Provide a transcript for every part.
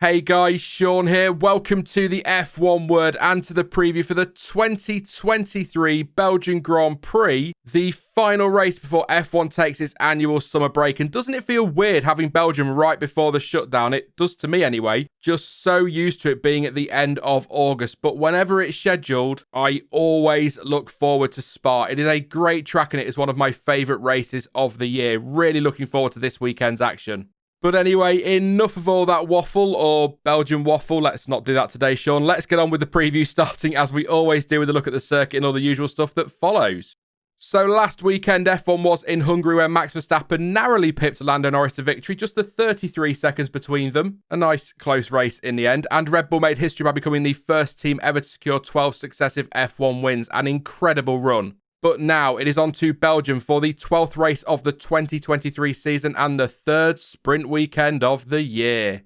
Hey guys, Sean here. Welcome to the F1 Word and to the preview for the 2023 Belgian Grand Prix, the final race before F1 takes its annual summer break. And doesn't it feel weird having Belgium right before the shutdown? It does to me anyway. Just so used to it being at the end of August. But whenever it's scheduled, I always look forward to Spa. It is a great track and it is one of my favourite races of the year. Really looking forward to this weekend's action. But anyway, enough of all that waffle, or Belgian waffle. Let's not do that today, Sean. Let's get on with the preview, starting as we always do with a look at the circuit and all the usual stuff that follows. So last weekend, F1 was in Hungary, where Max Verstappen narrowly pipped Lando Norris to victory, just the 33 seconds between them. A nice close race in the end, and Red Bull made history by becoming the first team ever to secure 12 successive F1 wins. An incredible run. But now it is on to Belgium for the 12th race of the 2023 season and the third sprint weekend of the year.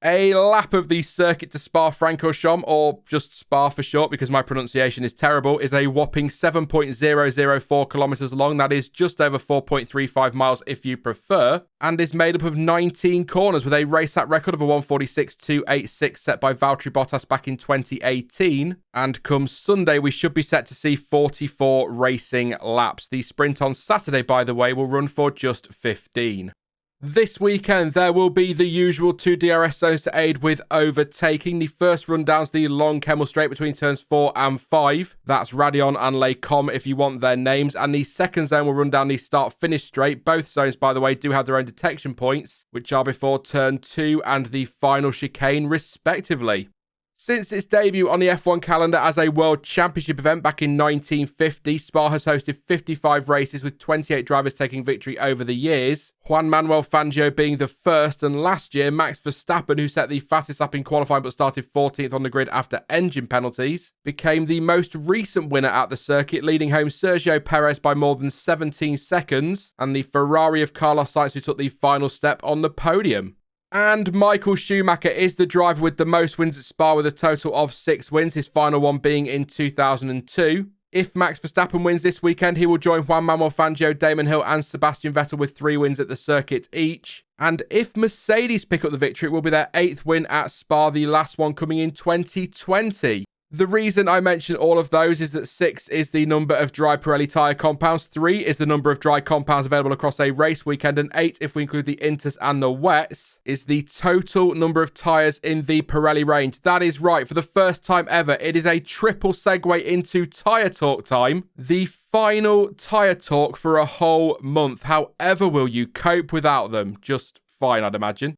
A lap of the circuit to Spa-Francorchamps, or just Spa for short because my pronunciation is terrible, is a whopping 7.004 kilometers long. That is just over 4.35 miles if you prefer, and is made up of 19 corners with a race lap record of a 1:46.286 set by Valtteri Bottas back in 2018. And come Sunday, we should be set to see 44 racing laps. The sprint on Saturday, by the way, will run for just 15. This weekend, there will be the usual two DRS zones to aid with overtaking. The first run down's the long Kemmel straight between turns 4 and 5. That's Radion and Les Combes if you want their names. And the second zone will run down the start-finish straight. Both zones, by the way, do have their own detection points, which are before turn 2 and the final chicane, respectively. Since its debut on the F1 calendar as a World Championship event back in 1950, Spa has hosted 55 races with 28 drivers taking victory over the years, Juan Manuel Fangio being the first, and last year Max Verstappen, who set the fastest lap in qualifying but started 14th on the grid after engine penalties, became the most recent winner at the circuit, leading home Sergio Perez by more than 17 seconds, and the Ferrari of Carlos Sainz, who took the final step on the podium. And Michael Schumacher is the driver with the most wins at Spa with a total of 6 wins, his final one being in 2002. If Max Verstappen wins this weekend, he will join Juan Manuel Fangio, Damon Hill and Sebastian Vettel with 3 wins at the circuit each. And if Mercedes pick up the victory, it will be their 8th win at Spa, the last one coming in 2020. The reason I mention all of those is that 6 is the number of dry Pirelli tyre compounds, 3 is the number of dry compounds available across a race weekend, and 8, if we include the inters and the wets, is the total number of tyres in the Pirelli range. That is right, for the first time ever, it is a triple segue into tyre talk time. The final tyre talk for a whole month. However will you cope without them? Just fine, I'd imagine.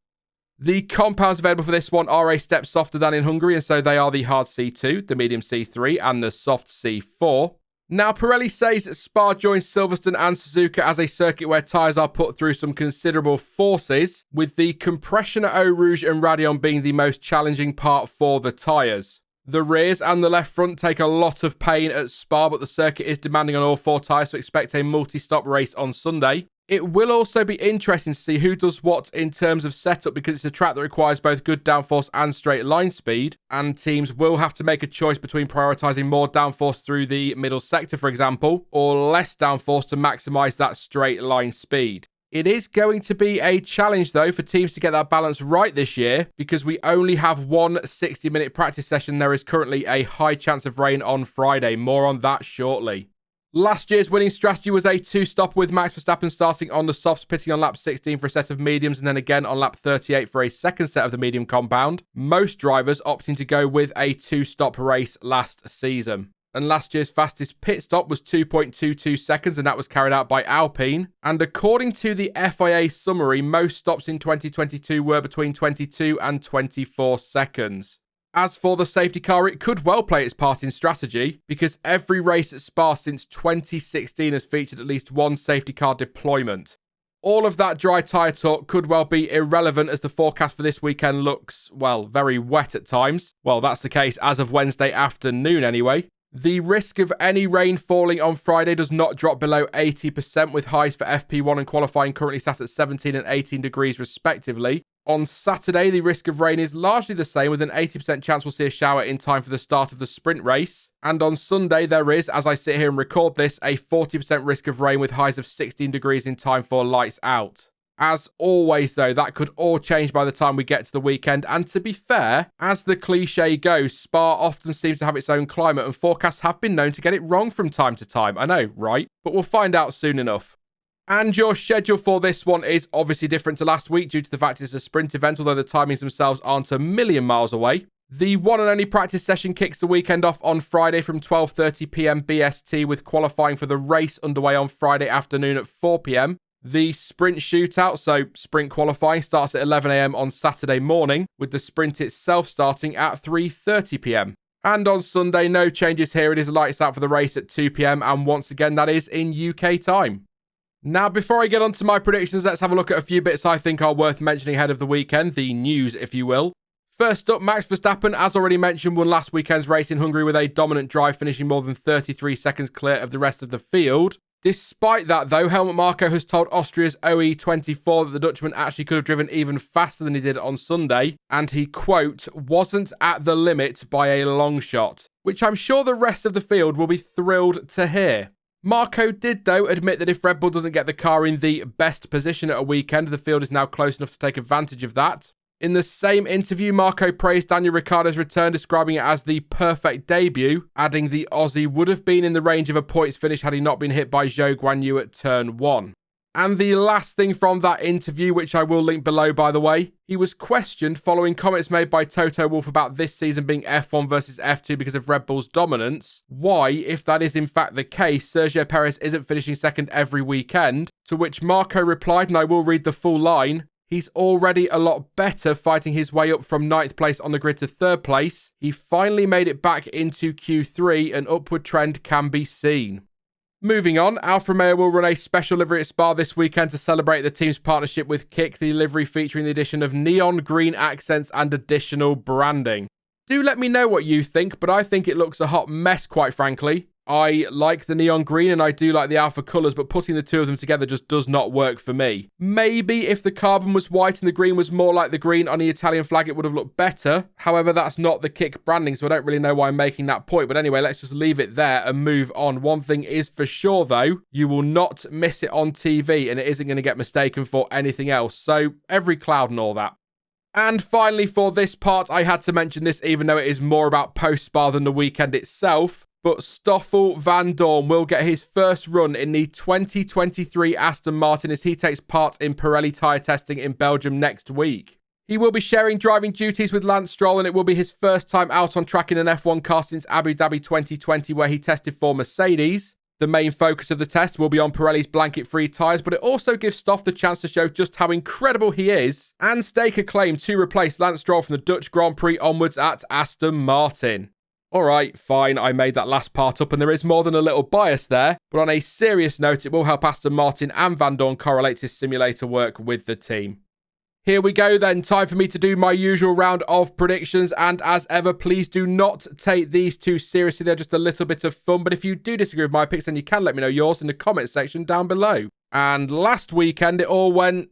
The compounds available for this one are a step softer than in Hungary, and so they are the hard C2, the medium C3, and the soft C4. Now, Pirelli says that Spa joins Silverstone and Suzuka as a circuit where tyres are put through some considerable forces, with the compression at Eau Rouge and Radion being the most challenging part for the tyres. The rears and the left front take a lot of pain at Spa, but the circuit is demanding on all 4 tyres, so expect a multi-stop race on Sunday. It will also be interesting to see who does what in terms of setup, because it's a track that requires both good downforce and straight line speed, and teams will have to make a choice between prioritising more downforce through the middle sector, for example, or less downforce to maximise that straight line speed. It is going to be a challenge, though, for teams to get that balance right this year, because we only have one 60-minute practice session. There is currently a high chance of rain on Friday. More on that shortly. Last year's winning strategy was a 2-stop with Max Verstappen starting on the softs, pitting on lap 16 for a set of mediums, and then again on lap 38 for a second set of the medium compound. Most drivers opting to go with a 2-stop race last season. And last year's fastest pit stop was 2.22 seconds, and that was carried out by Alpine. And according to the FIA summary, most stops in 2022 were between 22 and 24 seconds. As for the safety car, it could well play its part in strategy, because every race at Spa since 2016 has featured at least one safety car deployment. All of that dry tyre talk could well be irrelevant, as the forecast for this weekend looks, well, very wet at times. Well, that's the case as of Wednesday afternoon anyway. The risk of any rain falling on Friday does not drop below 80%, with highs for FP1 and qualifying currently sat at 17 and 18 degrees respectively. On Saturday, the risk of rain is largely the same, with an 80% chance we'll see a shower in time for the start of the sprint race. And on Sunday, there is, as I sit here and record this, a 40% risk of rain with highs of 16 degrees in time for lights out. As always though, that could all change by the time we get to the weekend, and to be fair, as the cliche goes, Spa often seems to have its own climate and forecasts have been known to get it wrong from time to time. I know, right? But we'll find out soon enough. And your schedule for this one is obviously different to last week due to the fact it's a sprint event, although the timings themselves aren't a million miles away. The one and only practice session kicks the weekend off on Friday from 12:30 p.m. BST, with qualifying for the race underway on Friday afternoon at 4 p.m. The sprint shootout, so sprint qualifying, starts at 11 a.m. on Saturday morning, with the sprint itself starting at 3:30 p.m. And on Sunday, no changes here. It is lights out for the race at 2 p.m. and once again, that is in UK time. Now, before I get on to my predictions, let's have a look at a few bits I think are worth mentioning ahead of the weekend, the news, if you will. First up, Max Verstappen, as already mentioned, won last weekend's race in Hungary with a dominant drive, finishing more than 33 seconds clear of the rest of the field. Despite that, though, Helmut Marko has told Austria's OE24 that the Dutchman actually could have driven even faster than he did on Sunday, and he, quote, wasn't at the limit by a long shot, which I'm sure the rest of the field will be thrilled to hear. Marko did, though, admit that if Red Bull doesn't get the car in the best position at a weekend, the field is now close enough to take advantage of that. In the same interview, Marko praised Daniel Ricciardo's return, describing it as the perfect debut, adding the Aussie would have been in the range of a points finish had he not been hit by Zhou Guanyu at turn 1. And the last thing from that interview, which I will link below by the way, he was questioned following comments made by Toto Wolff about this season being F1 versus F2 because of Red Bull's dominance, why, if that is in fact the case, Sergio Perez isn't finishing second every weekend, to which Marko replied, and I will read the full line, he's already a lot better fighting his way up from 9th place on the grid to 3rd place. He finally made it back into Q3, an upward trend can be seen. Moving on, Alfa Romeo will run a special livery at Spa this weekend to celebrate the team's partnership with Kick, the livery featuring the addition of neon green accents and additional branding. Do let me know what you think, but I think it looks a hot mess, quite frankly. I like the neon green and I do like the Alfa colours, but putting the two of them together just does not work for me. Maybe if the carbon was white and the green was more like the green on the Italian flag, it would have looked better. However, that's not the Kick branding, so I don't really know why I'm making that point. But anyway, let's just leave it there and move on. One thing is for sure, though, you will not miss it on TV and it isn't going to get mistaken for anything else. So every cloud and all that. And finally, for this part, I had to mention this even though it is more about post-Spa than the weekend itself. But Stoffel Vandoorne will get his first run in the 2023 Aston Martin as he takes part in Pirelli tyre testing in Belgium next week. He will be sharing driving duties with Lance Stroll and it will be his first time out on track in an F1 car since Abu Dhabi 2020 where he tested for Mercedes. The main focus of the test will be on Pirelli's blanket-free tyres, but it also gives Stoff the chance to show just how incredible he is and stake a claim to replace Lance Stroll from the Dutch Grand Prix onwards at Aston Martin. Alright, fine, I made that last part up and there is more than a little bias there, but on a serious note, it will help Aston Martin and Vandoorne correlate his simulator work with the team. Here we go then, time for me to do my usual round of predictions, and as ever, please do not take these too seriously, they're just a little bit of fun, but if you do disagree with my picks, then you can let me know yours in the comment section down below. And last weekend, it all went,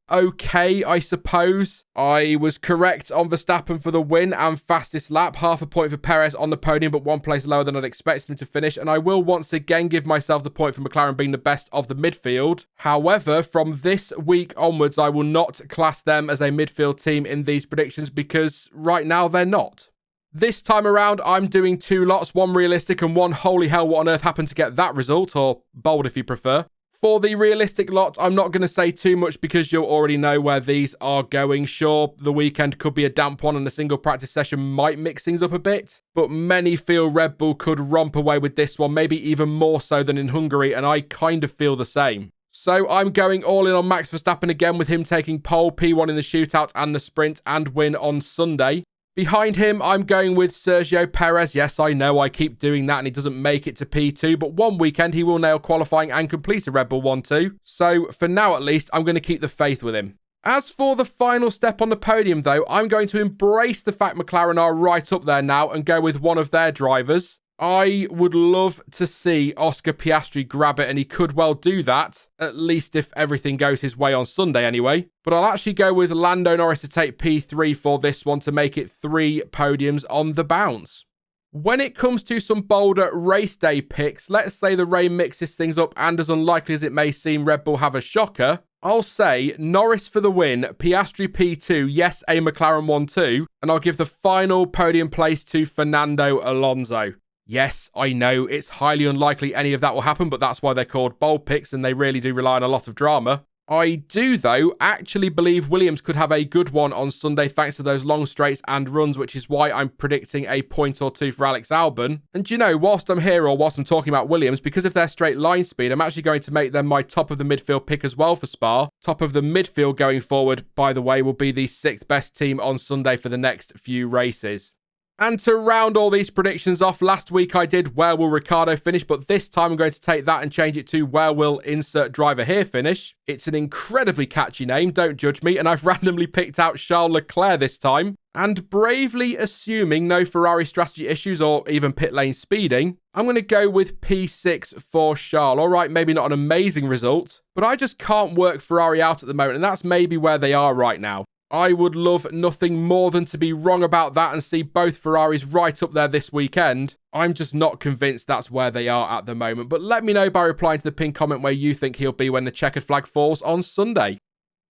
okay, I suppose. I was correct on Verstappen for the win and fastest lap. Half a point for Perez on the podium, but one place lower than I'd expected him to finish. And I will once again give myself the point for McLaren being the best of the midfield. However, from this week onwards, I will not class them as a midfield team in these predictions because right now they're not. This time around, I'm doing two lots, one realistic and one holy hell, what on earth happened to get that result, or bold if you prefer. For the realistic lot, I'm not going to say too much because you'll already know where these are going. Sure, the weekend could be a damp one and a single practice session might mix things up a bit, but many feel Red Bull could romp away with this one, maybe even more so than in Hungary, and I kind of feel the same. So I'm going all in on Max Verstappen again with him taking pole, P1 in the shootout and the sprint and win on Sunday. Behind him, I'm going with Sergio Perez. Yes, I know I keep doing that and he doesn't make it to P2, but one weekend he will nail qualifying and complete a Red Bull 1-2. So for now at least, I'm going to keep the faith with him. As for the final step on the podium though, I'm going to embrace the fact McLaren are right up there now and go with one of their drivers. I would love to see Oscar Piastri grab it, and he could well do that, at least if everything goes his way on Sunday anyway. But I'll actually go with Lando Norris to take P3 for this one to make it 3 podiums on the bounce. When it comes to some bolder race day picks, let's say the rain mixes things up and as unlikely as it may seem Red Bull have a shocker, I'll say Norris for the win, Piastri P2, yes, a McLaren 1-2, and I'll give the final podium place to Fernando Alonso. Yes, I know, it's highly unlikely any of that will happen, but that's why they're called bold picks and they really do rely on a lot of drama. I do, though, actually believe Williams could have a good one on Sunday thanks to those long straights and runs, which is why I'm predicting a point or two for Alex Albon. And you know, whilst I'm here or whilst I'm talking about Williams, because of their straight line speed, I'm actually going to make them my top of the midfield pick as well for Spa. Top of the midfield going forward, by the way, will be the 6th best team on Sunday for the next few races. And to round all these predictions off, last week I did where will Ricciardo finish, but this time I'm going to take that and change it to where will insert driver here finish. It's an incredibly catchy name, don't judge me, and I've randomly picked out Charles Leclerc this time. And bravely assuming no Ferrari strategy issues or even pit lane speeding, I'm going to go with P6 for Charles. All right, maybe not an amazing result, but I just can't work Ferrari out at the moment, and that's maybe where they are right now. I would love nothing more than to be wrong about that and see both Ferraris right up there this weekend. I'm just not convinced that's where they are at the moment. But let me know by replying to the pinned comment where you think he'll be when the checkered flag falls on Sunday.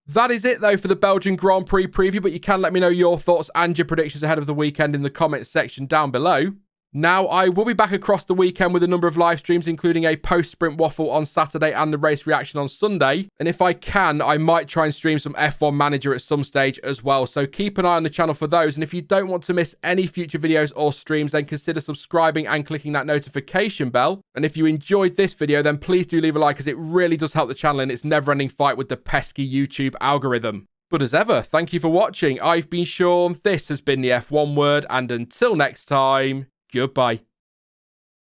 That is it, though, for the Belgian Grand Prix preview, but you can let me know your thoughts and your predictions ahead of the weekend in the comments section down below. Now, I will be back across the weekend with a number of live streams, including a post-sprint waffle on Saturday and the race reaction on Sunday. And if I can, I might try and stream some F1 Manager at some stage as well. So keep an eye on the channel for those. And if you don't want to miss any future videos or streams, then consider subscribing and clicking that notification bell. And if you enjoyed this video, then please do leave a like, as it really does help the channel in its never-ending fight with the pesky YouTube algorithm. But as ever, thank you for watching. I've been Sean, this has been the F1 Word, and until next time, goodbye.